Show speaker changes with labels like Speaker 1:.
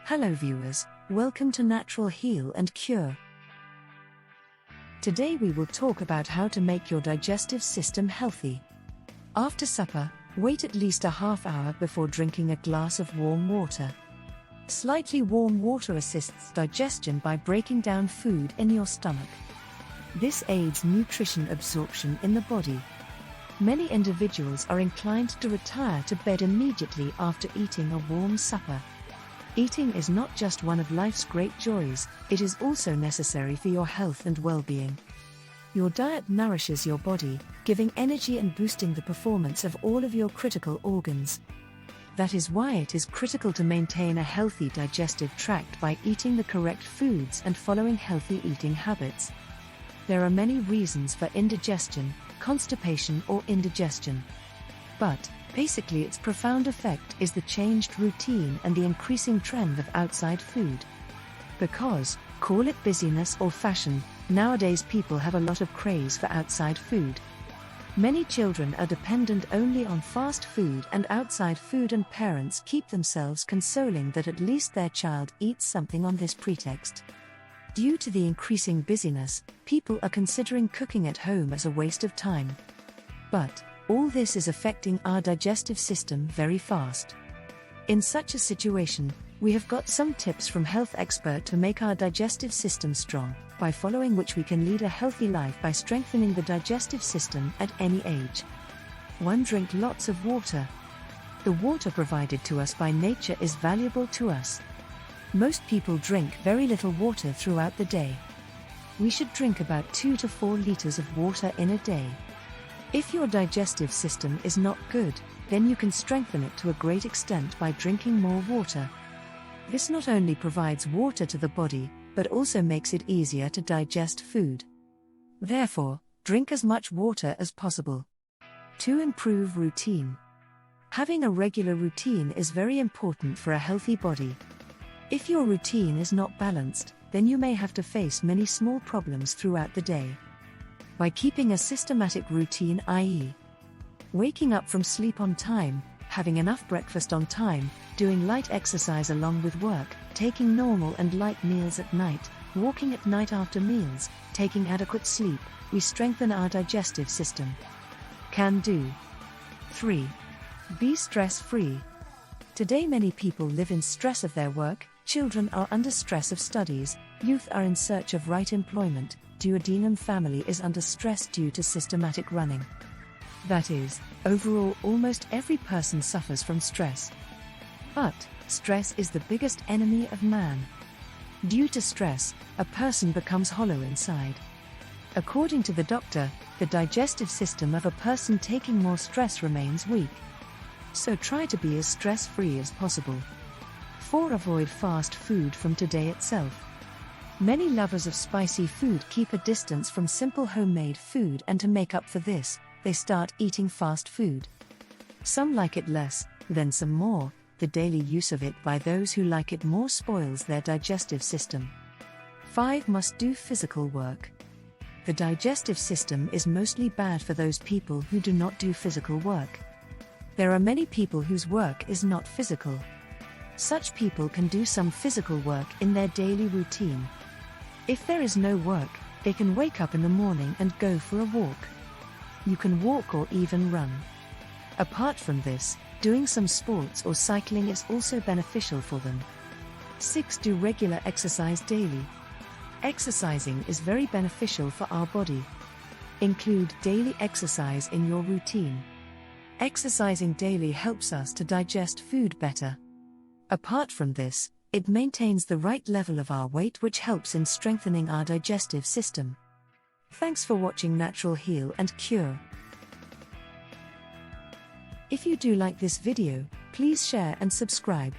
Speaker 1: Hello viewers, welcome to Natural Heal and Cure. Today we will talk about how to make your digestive system healthy. After supper, wait at least a half hour before drinking a glass of warm water. Slightly warm water assists digestion by breaking down food in your stomach. This aids nutrition absorption in the body. Many individuals are inclined to retire to bed immediately after eating a warm supper. Eating is not just one of life's great joys, it is also necessary for your health and well-being. Your diet nourishes your body, giving energy and boosting the performance of all of your critical organs. That is why it is critical to maintain a healthy digestive tract by eating the correct foods and following healthy eating habits. There are many reasons for indigestion, constipation or indigestion. But, basically its profound effect is the changed routine and the increasing trend of outside food. Because, call it busyness or fashion, nowadays people have a lot of craze for outside food. Many children are dependent only on fast food and outside food, and parents keep themselves consoling that at least their child eats something on this pretext. Due to the increasing busyness, people are considering cooking at home as a waste of time. But, all this is affecting our digestive system very fast. In such a situation, we have got some tips from health expert to make our digestive system strong, by following which we can lead a healthy life by strengthening the digestive system at any age. 1. Drink lots of water. The water provided to us by nature is valuable to us. Most people drink very little water throughout the day. We should drink about 2 to 4 liters of water in a day. If your digestive system is not good, then you can strengthen it to a great extent by drinking more water. This not only provides water to the body, but also makes it easier to digest food. Therefore, drink as much water as possible. 2. Improve routine. Having a regular routine is very important for a healthy body. If your routine is not balanced, then you may have to face many small problems throughout the day. By keeping a systematic routine, i.e., waking up from sleep on time, having enough breakfast on time, doing light exercise along with work, taking normal and light meals at night, walking at night after meals, taking adequate sleep, we strengthen our digestive system. Can do. 3. Be stress-free. Today many people live in stress of their work, children are under stress of studies, youth are in search of right employment, duodenum family is under stress due to systematic running. That is, overall almost every person suffers from stress. But, stress is the biggest enemy of man. Due to stress, a person becomes hollow inside. According to the doctor, the digestive system of a person taking more stress remains weak. So try to be as stress-free as possible. 4. Avoid fast food from today itself. Many lovers of spicy food keep a distance from simple homemade food, and to make up for this, they start eating fast food. Some like it less, then some more. The daily use of it by those who like it more spoils their digestive system. 5. Must do physical work. The digestive system is mostly bad for those people who do not do physical work. There are many people whose work is not physical. Such people can do some physical work in their daily routine. If there is no work, they can wake up in the morning and go for a walk. You can walk or even run. Apart from this, doing some sports or cycling is also beneficial for them. 6. Do regular exercise daily. Exercising is very beneficial for our body. Include daily exercise in your routine. Exercising daily helps us to digest food better. Apart from this, it maintains the right level of our weight, which helps in strengthening our digestive system. Thanks for watching Natural Heal and Cure. If you do like this video, please share and subscribe.